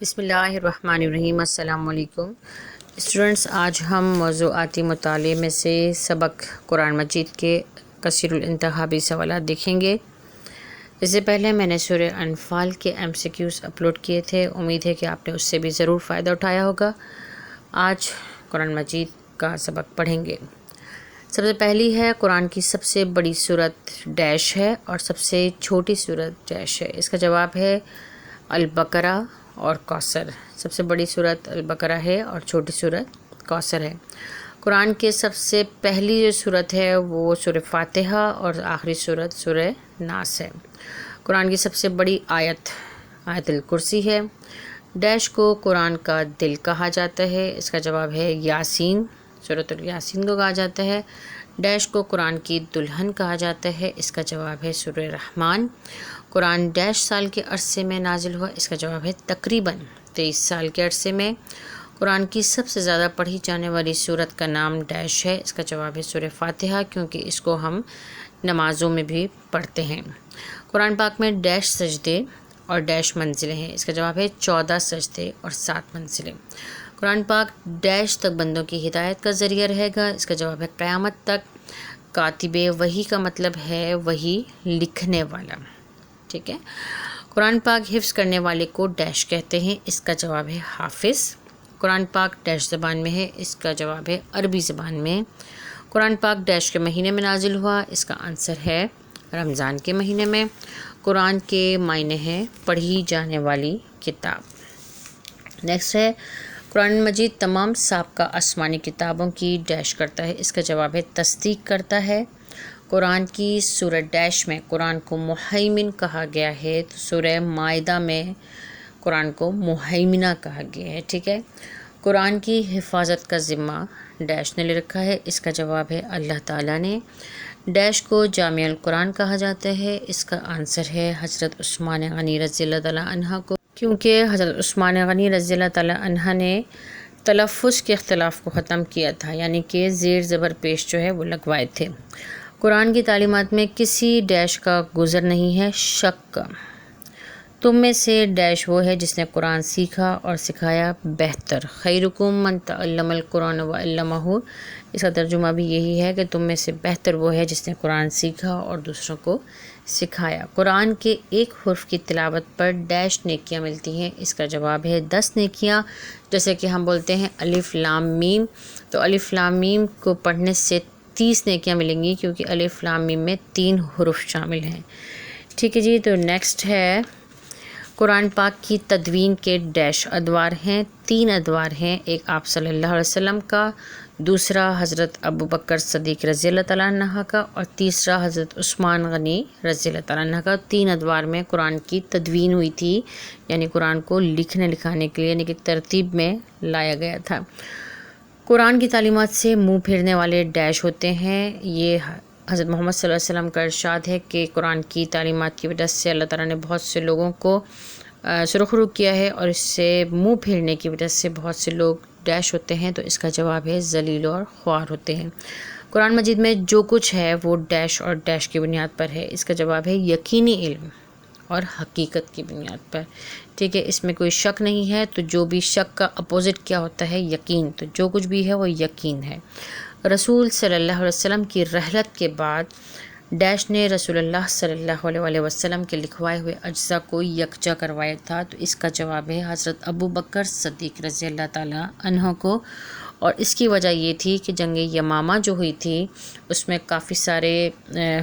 بسم اللہ الرحمن الرحیم۔ السلام علیکم اسٹوڈنٹس، آج ہم موضوعاتی مطالعے میں سے سبق قرآن مجید کے کثیر الانتخابی سوالات دیکھیں گے۔ اس سے پہلے میں نے سورہ انفال کے MCQs اپلوڈ کیے تھے، امید ہے کہ آپ نے اس سے بھی ضرور فائدہ اٹھایا ہوگا۔ آج قرآن مجید کا سبق پڑھیں گے۔ سب سے پہلی ہے قرآن کی سب سے بڑی سورت ڈیش ہے اور سب سے چھوٹی سورت ڈیش ہے۔ اس کا جواب ہے البقرہ اور کوثر۔ سب سے بڑی سورت البقرہ ہے اور چھوٹی سورت کوثر ہے۔ قرآن کے سب سے پہلی جو سورت ہے وہ سورہ فاتحہ اور آخری سورت سورہ ناس ہے۔ قرآن کی سب سے بڑی آیت آیت الکرسی ہے۔ ڈیش کو قرآن کا دل کہا جاتا ہے۔ اس کا جواب ہے یاسین، سورۃ الیاسین کو کہا جاتا ہے۔ ڈیش کو قرآن کی دلہن کہا جاتا ہے۔ اس کا جواب ہے سورہ رحمان۔ قرآن ڈیش سال کے عرصے میں نازل ہوا۔ اس کا جواب ہے تقریباً 23 سال کے عرصے میں۔ قرآن کی سب سے زیادہ پڑھی جانے والی سورت کا نام ڈیش ہے۔ اس کا جواب ہے سورہ فاتحہ، کیونکہ اس کو ہم نمازوں میں بھی پڑھتے ہیں۔ قرآن پاک میں ڈیش سجدے اور ڈیش منزلیں ہیں۔ اس کا جواب ہے 14 سجدے اور 7 منزلیں۔ قرآن پاک ڈیش تک بندوں کی ہدایت کا ذریعہ رہے گا۔ اس کا جواب ہے قیامت تک۔ کاتب وحی کا مطلب ہے وحی لکھنے والا، ٹھیک ہے۔ قرآن پاک حفظ کرنے والے کو ڈیش کہتے ہیں۔ اس کا جواب ہے حافظ۔ قرآن پاک ڈیش زبان میں ہے۔ اس کا جواب ہے عربی زبان میں۔ قرآن پاک ڈیش کے مہینے میں نازل ہوا۔ اس کا آنسر ہے رمضان کے مہینے میں۔ قرآن کے معنی ہیں پڑھی جانے والی کتاب۔ نیکسٹ ہے قرآن مجید تمام سابقہ آسمانی کتابوں کی ڈیش کرتا ہے۔ اس کا جواب ہے تصدیق کرتا ہے۔ قرآن کی سورہ ڈیش میں قرآن کو مہیمن کہا گیا ہے، تو سورہ مائدہ میں قرآن کو مہیمنہ کہا گیا ہے، ٹھیک ہے۔ قرآن کی حفاظت کا ذمہ ڈیش نے لے رکھا ہے۔ اس کا جواب ہے اللہ تعالیٰ نے۔ ڈیش کو جامع القرآن کہا جاتا ہے۔ اس کا آنسر ہے حضرت عثمان غنی رضی اللہ تعالیٰ عنہ کو، کیونکہ حضرت عثمان غنی رضی اللہ تعالیٰ عنہ نے تلفظ کے اختلاف کو ختم کیا تھا، یعنی کہ زیر زبر پیش جو ہے وہ لگوائے تھے۔ قرآن کی تعلیمات میں کسی ڈیش کا گزر نہیں ہے شک کا۔ تم میں سے ڈیش وہ ہے جس نے قرآن سیکھا اور سکھایا بہتر۔ خیرکم من تعلم القرآن وعلمہ۔ اس کا ترجمہ بھی یہی ہے کہ تم میں سے بہتر وہ ہے جس نے قرآن سیکھا اور دوسروں کو سکھایا۔ قرآن کے ایک حرف کی تلاوت پر ڈیش نیکیاں ملتی ہیں۔ اس کا جواب ہے 10 نیکیاں۔ جیسے کہ ہم بولتے ہیں الف لام میم، تو الف لام میم کو پڑھنے سے 30 نیکیاں ملیں گی، کیونکہ الف لام میم میں 3 حروف شامل ہیں، ٹھیک ہے جی۔ تو نیکسٹ ہے قرآن پاک کی تدوین کے ڈیش ادوار ہیں۔ 3 ادوار ہیں، ایک آپ صلی اللہ علیہ وسلم کا، دوسرا حضرت ابو بکر صدیق رضی اللہ تعالیٰ عنہ کا، اور تیسرا حضرت عثمان غنی رضی اللہ تعالیٰ عنہ کا۔ 3 ادوار میں قرآن کی تدوین ہوئی تھی، یعنی قرآن کو لکھنے لکھانے کے لیے یعنی کہ ترتیب میں لایا گیا تھا۔ قرآن کی تعلیمات سے منہ پھیرنے والے ڈیش ہوتے ہیں۔ یہ حضرت محمد صلی اللہ علیہ وسلم کا ارشاد ہے کہ قرآن کی تعلیمات کی وجہ سے اللہ تعالیٰ نے بہت سے لوگوں کو سرخ رو کیا ہے، اور اس سے منہ پھیرنے کی وجہ سے بہت سے لوگ ڈیش ہوتے ہیں، تو اس کا جواب ہے ذلیل اور خوار ہوتے ہیں۔ قرآن مجید میں جو کچھ ہے وہ ڈیش اور ڈیش کی بنیاد پر ہے۔ اس کا جواب ہے یقینی علم اور حقیقت کی بنیاد پر، ٹھیک ہے۔ اس میں کوئی شک نہیں ہے، تو جو بھی شک کا اپوزٹ کیا ہوتا ہے یقین، تو جو کچھ بھی ہے وہ یقین ہے۔ رسول صلی اللہ علیہ وسلم کی رحلت کے بعد ڈیش نے رسول اللہ صلی اللہ علیہ وسلم کے لکھوائے ہوئے اجزاء کو یکجا کروایا تھا، تو اس کا جواب ہے حضرت ابو بکر صدیق رضی اللہ تعالیٰ عنہ کو۔ اور اس کی وجہ یہ تھی کہ جنگ یمامہ جو ہوئی تھی اس میں کافی سارے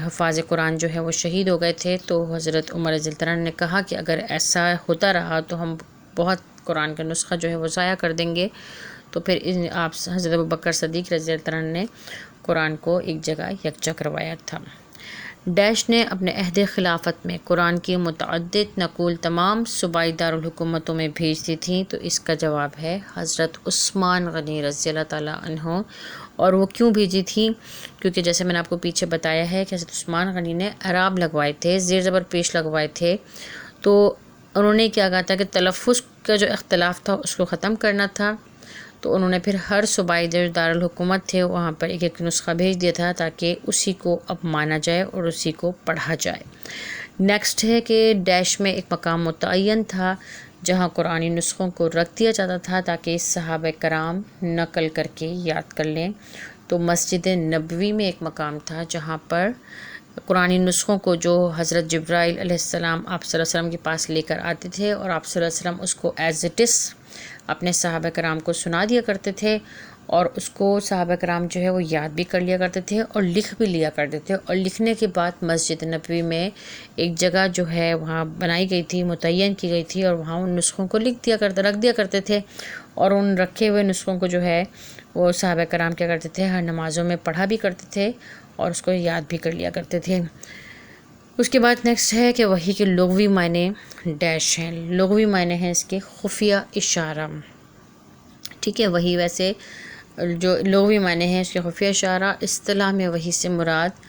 حفاظ قرآن جو ہے وہ شہید ہو گئے تھے، تو حضرت عمر رضی اللہ عنہ نے کہا کہ اگر ایسا ہوتا رہا تو ہم بہت قرآن کا نسخہ جو ہے وہ ضائع کر دیں گے، تو پھر آپ حضرت ابو بکر صدیق رضی اللہ عنہ نے قرآن کو ایک جگہ یکجا کروایا تھا۔ ڈیش نے اپنے عہد خلافت میں قرآن کی متعدد نقول تمام صوبائی دارالحکومتوں میں بھیج دی تھیں، تو اس کا جواب ہے حضرت عثمان غنی رضی اللہ تعالیٰ عنہ۔ اور وہ کیوں بھیجی تھی؟ کیونکہ جیسے میں نے آپ کو پیچھے بتایا ہے کہ حضرت عثمان غنی نے اعراب لگوائے تھے، زیر زبر پیش لگوائے تھے، تو انہوں نے کیا کہا تھا کہ تلفظ کا جو اختلاف تھا اس کو ختم کرنا تھا، تو انہوں نے پھر ہر صوبائی جو دارالحکومت تھے وہاں پر ایک ایک نسخہ بھیج دیا تھا، تاکہ اسی کو اب مانا جائے اور اسی کو پڑھا جائے۔ نیکسٹ ہے کہ ڈیش میں ایک مقام متعین تھا جہاں قرآنی نسخوں کو رکھ دیا جاتا تھا تاکہ صحابہ کرام نقل کر کے یاد کر لیں، تو مسجد نبوی میں ایک مقام تھا جہاں پر قرآنی نسخوں کو جو حضرت جبرائیل علیہ السلام آپ صلی اللہ علیہ وسلم کے پاس لے کر آتے تھے، اور آپ صلی اللہ علیہ وسلم اس کو ایز اٹ از اپنے صحابہ کرام کو سنا دیا کرتے تھے، اور اس کو صحابہ کرام جو ہے وہ یاد بھی کر لیا کرتے تھے اور لکھ بھی لیا کرتے تھے، اور لکھنے کے بعد مسجد نبوی میں ایک جگہ جو ہے وہاں بنائی گئی تھی، متعین کی گئی تھی، اور وہاں ان نسخوں کو رکھ دیا کرتے تھے، اور ان رکھے ہوئے نسخوں کو جو ہے وہ صحابہ کرام کیا کرتے تھے، ہر نمازوں میں پڑھا بھی کرتے تھے اور اس کو یاد بھی کر لیا کرتے تھے۔ اس کے بعد نیکسٹ ہے کہ وحی کے لغوی معنی ڈیش ہیں۔ لغوی معنی ہیں اس کے خفیہ اشارہ، ٹھیک ہے۔ وحی ویسے جو لغوی معنی ہیں اس کے خفیہ اشارہ، اصطلاح میں وحی سے مراد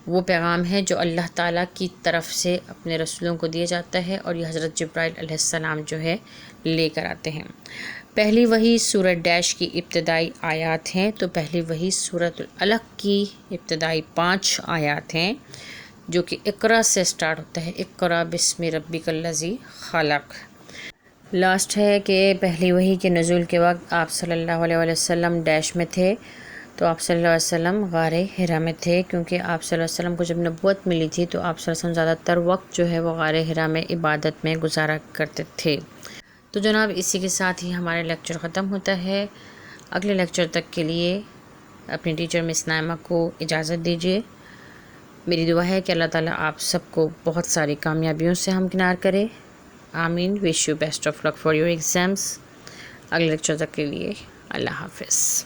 وہ پیغام ہے جو اللہ تعالیٰ کی طرف سے اپنے رسولوں کو دیا جاتا ہے، اور یہ حضرت جبرائیل علیہ السلام جو ہے لے کر آتے ہیں۔ پہلی وحی سورۃ ڈیش کی ابتدائی آیات ہیں، تو پہلی وحی سورۃ العلق کی ابتدائی 5 آیات ہیں جو کہ اقرا سے سٹارٹ ہوتا ہے، اقرا بسم ربک الذی خلق۔ لاسٹ ہے کہ پہلی وحی کے نزول کے وقت آپ صلی اللہ علیہ وسلم ڈیش میں تھے، تو آپ صلی اللہ علیہ وسلم غار حرا میں تھے، کیونکہ آپ صلی اللہ علیہ وسلم کو جب نبوت ملی تھی تو آپ صلی اللہ علیہ وسلم زیادہ تر وقت جو ہے وہ غار حرا میں عبادت میں گزارا کرتے تھے۔ تو جناب اسی کے ساتھ ہی ہمارا لیکچر ختم ہوتا ہے۔ اگلے لیکچر تک کے لیے اپنی ٹیچر مس نائمہ کو اجازت دیجیے۔ میری دعا ہے کہ اللہ تعالیٰ آپ سب کو بہت ساری کامیابیوں سے ہمکنار کرے، آمین۔ Wish you best of luck for your exams. اگلے لیکچر تک کے لیے اللہ حافظ۔